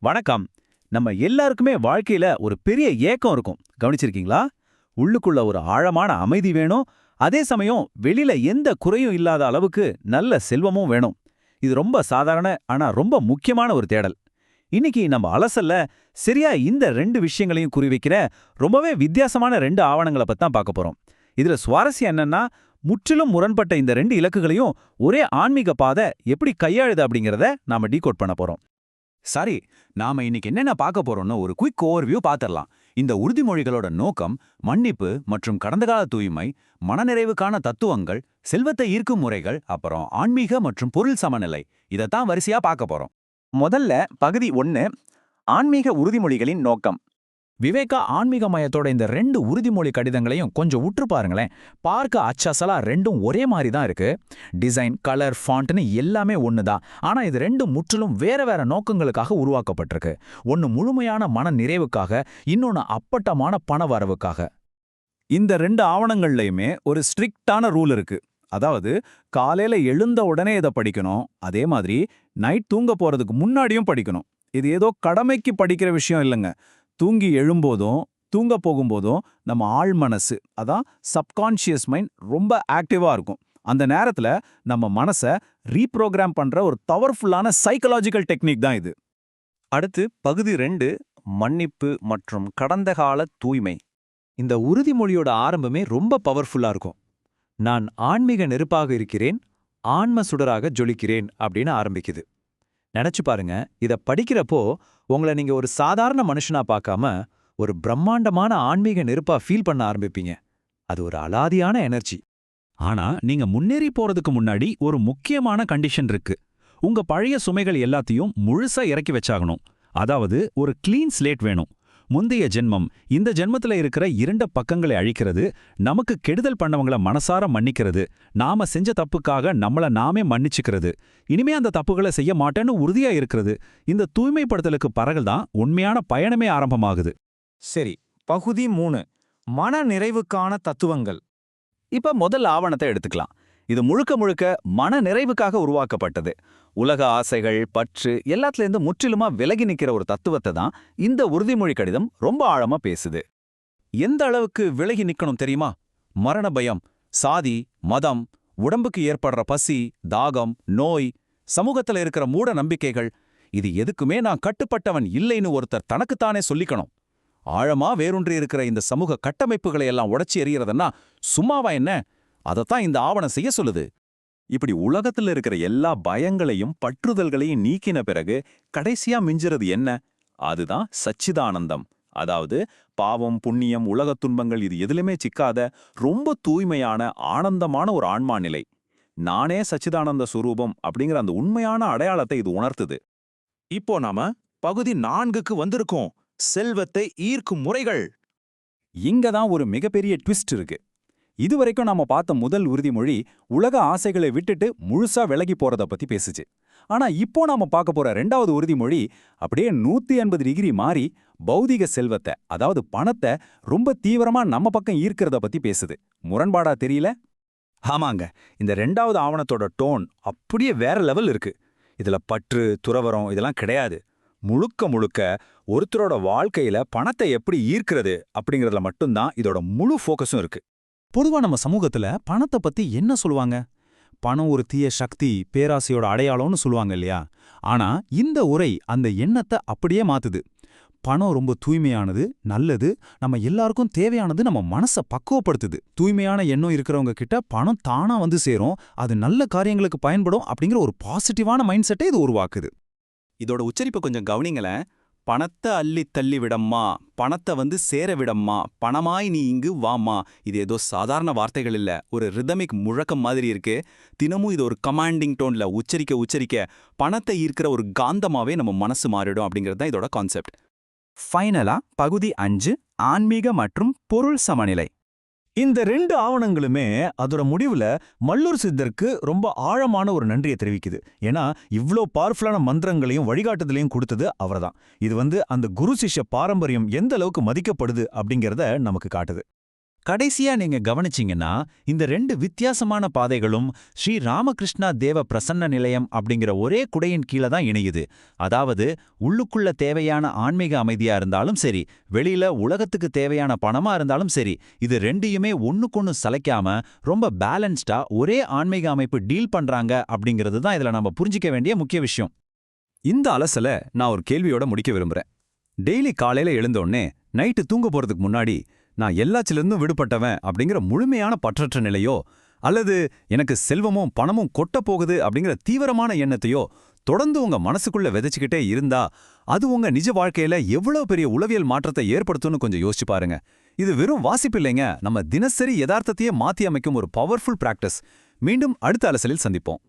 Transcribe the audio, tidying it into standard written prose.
வணக்கம். நம்ம எல்லாருக்குமே வாழ்க்கையில ஒரு பெரிய ஏக்கம் இருக்கும். கவனிச்சிருக்கீங்களா? உள்ளுக்குள்ள ஒரு ஆழமான அமைதி வேணும். அதே சமயம் வெளியில எந்த குறையும் இல்லாத அளவுக்கு நல்ல செல்வமும் வேணும். இது ரொம்ப சாதாரண ஆனா ரொம்ப முக்கியமான ஒரு தேடல். இன்னைக்கு நம்ம அலசல்ல சரியா இந்த ரெண்டு விஷயங்களையும் குறிவைக்கிற ரொம்பவே வித்தியாசமான ரெண்டு ஆவணங்களை பத்தி தான் பார்க்க போறோம். இதுல சுவாரஸ்யம் என்னன்னா, முற்றிலும் முரண்பட்ட இந்த ரெண்டு இலக்குகளையும் ஒரே ஆன்மீக பாதை எப்படி கையாளுது அப்படிங்கறத நாம டீகோட் பண்ண போறோம். சரி, நாம இன்னைக்கு என்னென்ன பார்க்க போறோம்னு ஒரு குயிக் ஓவர்வியூ பார்த்துடலாம். இந்த உறுதிமொழிகளோட நோக்கம் மன்னிப்பு மற்றும் கடந்த கால தூய்மை, மனநிறைவுக்கான தத்துவங்கள், செல்வத்தை ஈர்க்கும் முறைகள், அப்புறம் ஆன்மீக மற்றும் பொருள் சமநிலை. இதைத்தான் வரிசையா பார்க்க போறோம். முதல்ல பகுதி 1, ஆன்மீக உறுதிமொழிகளின் நோக்கம். விவேகா ஆன்மீக மையத்தோட இந்த ரெண்டு உறுதிமொழி கடிதங்களையும் கொஞ்சம் உற்று பாருங்களேன். பார்க்க அச்சசலா ரெண்டும் ஒரே மாதிரி தான் இருக்கு. டிசைன், கலர், ஃபாண்ட்னு எல்லாமே ஒன்று தான். ஆனால் இது ரெண்டும் முற்றிலும் வேற வேற நோக்கங்களுக்காக உருவாக்கப்பட்டிருக்கு. ஒன்று முழுமையான மன நிறைவுக்காக, இன்னொன்று அப்பட்டமான பண வரவுக்காக. இந்த ரெண்டு ஆவணங்கள்லையுமே ஒரு ஸ்ட்ரிக்டான ரூல் இருக்கு. அதாவது காலையில எழுந்த உடனே இதை படிக்கணும். அதே மாதிரி நைட் தூங்க போறதுக்கு முன்னாடியும் படிக்கணும். இது ஏதோ கடமைக்கு படிக்கிற விஷயம் இல்லைங்க. தூங்கி எழும்போதும் தூங்க போகும்போதும் நம்ம ஆழ் மனசு, அதான் சப்கான்ஷியஸ் மைண்ட் ரொம்ப ஆக்டிவா இருக்கும். அந்த நேரத்துல நம்ம மனசை ரீப்ரோகிராம் பண்ற ஒரு பவர்ஃபுல்லான சைக்கலாஜிக்கல் டெக்னிக் தான் இது. அடுத்து பகுதி 2, மன்னிப்பு மற்றும் கடந்த கால தூய்மை. இந்த உறுதிமொழியோட ஆரம்பமே ரொம்ப பவர்ஃபுல்லா இருக்கும். நான் ஆன்மீக நெருப்பாக இருக்கிறேன், ஆன்ம சுடராக ஜொலிக்கிறேன் அப்படின்னு ஆரம்பிக்குது. நினைச்சு பாருங்க, இத படிக்கிறப்போ உங்களை நீங்க ஒரு சாதாரண மனுஷனா பார்க்காம ஒரு பிரம்மாண்டமான ஆன்மீக நெருப்பா ஃபீல் பண்ண ஆரம்பிப்பீங்க. அது ஒரு அலாதியான எனர்ஜி. ஆனா நீங்க முன்னேறி போறதுக்கு முன்னாடி ஒரு முக்கியமான கண்டிஷன் இருக்கு. உங்க பழைய சுமைகள் எல்லாத்தையும் முழுசா இறக்கி வச்சாகணும். அதாவது ஒரு கிளீன் ஸ்லேட் வேணும். முந்தைய ஜென்மம், இந்த ஜென்மத்துல இருக்கிற இரண்ட பக்கங்களை அழிக்கிறது, நமக்கு கெடுதல் பண்ணவங்கள மனசார மன்னிக்கிறது, நாம செஞ்ச தப்புக்காக நம்மள நாமே மன்னிச்சுக்கிறது, இனிமே அந்த தப்புகளை செய்ய மாட்டேன்னு உறுதியா இருக்கிறது. இந்த தூய்மைப்படுத்தலுக்கு பிறகுதான் உண்மையான பயணமே ஆரம்பமாகுது. சரி, பகுதி 3, மன நிறைவுக்கான தத்துவங்கள். இப்ப முதல் ஆவணத்தை எடுத்துக்கலாம். இது முழுக்க முழுக்க மன நிறைவுக்காக உருவாக்கப்பட்டது. உலக ஆசைகள், பற்று எல்லாத்துலேருந்து முற்றிலுமா விலகி நிற்கிற ஒரு தத்துவத்தை தான் இந்த உறுதிமொழி கடிதம் ரொம்ப ஆழமா பேசுது. எந்த அளவுக்கு விலகி நிக்கணும் தெரியுமா? மரண பயம், சாதி, மதம், உடம்புக்கு ஏற்படுற பசி, தாகம், நோய், சமூகத்துல இருக்கிற மூட நம்பிக்கைகள், இது எதுக்குமே நான் கட்டுப்பட்டவன் இல்லைன்னு ஒருத்தர் தனக்குத்தானே சொல்லிக்கணும். ஆழமா வேரூன்றி இருக்கிற இந்த சமூக கட்டமைப்புகளை எல்லாம் உடைச்சி எறியறதுன்னா சும்மாவா என்ன? அதத்தான் இந்த ஆவணம் செய்ய சொல்லுது. இப்படி உலகத்துல இருக்கிற எல்லா பயங்களையும் பற்றுதல்களையும் நீக்கின பிறகு கடைசியா மிஞ்சுறது என்ன? அதுதான் சச்சிதானந்தம். அதாவது பாவம், புண்ணியம், உலகத் துன்பங்கள் இது எதுலுமே சிக்காத ரொம்ப தூய்மையான ஆனந்தமான ஒரு ஆன்மா நிலை. நானே சச்சிதானந்த சுரூபம் அப்படிங்கிற அந்த உண்மையான அடையாளத்தை இது உணர்த்துது. இப்போ நாம பகுதி 4க்கு வந்திருக்கோம். செல்வத்தை ஈர்க்கும் முறைகள். இங்க தான் ஒரு மிகப்பெரிய ட்விஸ்ட் இருக்கு. இதுவரைக்கும் நாம பார்த்த முதல் உறுதிமொழி உலக ஆசைகளை விட்டுட்டு முழுசா விலகி போறத பத்தி பேசுச்சு. ஆனா இப்போ நாம பார்க்க போற ரெண்டாவது உறுதிமொழி அப்படியே 180 டிகிரி மாறி பௌதிக செல்வத்தை, அதாவது பணத்தை ரொம்ப தீவிரமா நம்ம பக்கம் ஈர்க்கிறத பத்தி பேசுது. முரண்பாடா தெரியல? ஆமாங்க, இந்த ரெண்டாவது ஆவணத்தோட டோன் அப்படியே வேற லெவல் இருக்கு. இதுல பற்று, துறவரம் இதெல்லாம் கிடையாது. முழுக்க முழுக்க ஒருத்தரோட வாழ்க்கையில பணத்தை எப்படி ஈர்க்கிறது அப்படிங்கறதுல மட்டும்தான் இதோட முழு ஃபோக்கஸும் இருக்கு. பொதுவா நம்ம சமூகத்துல பணத்தை பத்தி என்ன சொல்லுவாங்க? பணம் ஒரு தீய சக்தி, பேராசையோட அடையாளம்னு சொல்லுவாங்க இல்லையா? ஆனா இந்த உரை அந்த எண்ணத்தை அப்படியே மாத்துது. பணம் ரொம்ப தூய்மையானது, நல்லது, நம்ம எல்லாருக்கும் தேவையானது, நம்ம மனசை பக்குவப்படுத்துது. தூய்மையான எண்ணம் இருக்கிறவங்க கிட்ட பணம் தானா வந்து சேரும், அது நல்ல காரியங்களுக்கு பயன்படும் அப்படிங்கிற ஒரு பாசிட்டிவான மைண்ட் செட்டை இது உருவாக்குது. இதோட உச்சரிப்பை கொஞ்சம் கவனிங்களேன். பணத்தை அள்ளி தள்ளி விடம்மா, பணத்தை சேர விடம்மா, பணமாய் நீ இங்கு வாம்மா. இது ஏதோ சாதாரண வார்த்தைகள் இல்ல, ஒரு ரிதமிக் முழக்கம் மாதிரி இருக்கு. தினமும் இது ஒரு கமாண்டிங் டோன்ல உச்சரிக்க உச்சரிக்க பணத்தை ஈர்க்கிற ஒரு காந்தமாவே நம்ம மனசு மாறிடும் அப்படிங்கிறது தான் இதோட கான்செப்ட். ஃபைனலா பகுதி 5, ஆன்மீக மற்றும் பொருள் சமநிலை. இந்த ரெண்டு ஆவணங்களுமே அதோட முடிவுல மல்லூர் சித்தருக்கு ரொம்ப ஆழமான ஒரு நன்றியை தெரிவிக்குது. ஏன்னா இவ்ளோ பவர்ஃபுல்லான மந்திரங்களையும் வழிகாட்டுதலையும் கொடுத்தது அவர்தான். இது அந்த குரு சிஷ்ய பாரம்பரியம் எந்த அளவுக்கு மதிக்கப்படுது அப்படிங்கிறத நமக்கு காட்டுது. கடைசியா நீங்க கவனிச்சீங்கன்னா இந்த 2 வித்தியாசமான பாதைகளும் ஸ்ரீ ராமகிருஷ்ணா தேவ பிரசன்ன நிலையம் அப்படிங்கிற ஒரே குடையின் கீழே தான் இணையுது. அதாவது உள்ளுக்குள்ள தேவையான ஆன்மீக அமைதியா இருந்தாலும் சரி, வெளியில உலகத்துக்கு தேவையான பணமா இருந்தாலும் சரி, இது ரெண்டையுமே ஒண்ணுக்கொன்னு சளைக்காம ரொம்ப பேலன்ஸ்டா ஒரே ஆன்மீக அமைப்பு டீல் பண்றாங்க அப்படிங்கிறது தான் இதுல நம்ம புரிஞ்சிக்க வேண்டிய முக்கிய விஷயம். இந்த அலசல நான் ஒரு கேள்வியோட முடிக்க விரும்புறேன். டெய்லி காலையில எழுந்தோடனே நைட்டு தூங்க போறதுக்கு முன்னாடி நான் எல்லாச்சிலிருந்தும் விடுபட்டவன் அப்படிங்கிற முழுமையான பற்றற்ற நிலையோ, அல்லது எனக்கு செல்வமும் பணமும் கொட்ட போகுது அப்படிங்கிற தீவிரமான எண்ணத்தையோ தொடர்ந்து உங்க மனசுக்குள்ள விதைச்சுக்கிட்டே இருந்தா அது உங்க நிஜ வாழ்க்கையில எவ்வளவு பெரிய உளவியல் மாற்றத்தை ஏற்படுத்தும்னு கொஞ்சம் யோசிச்சு பாருங்க. இது வெறும் வாசிப்பு இல்லைங்க, நம்ம தினசரி யதார்த்தத்தையே மாத்தி அமைக்கும் ஒரு பவர்ஃபுல் பிராக்டிஸ். மீண்டும் அடுத்த அலசலில் சந்திப்போம்.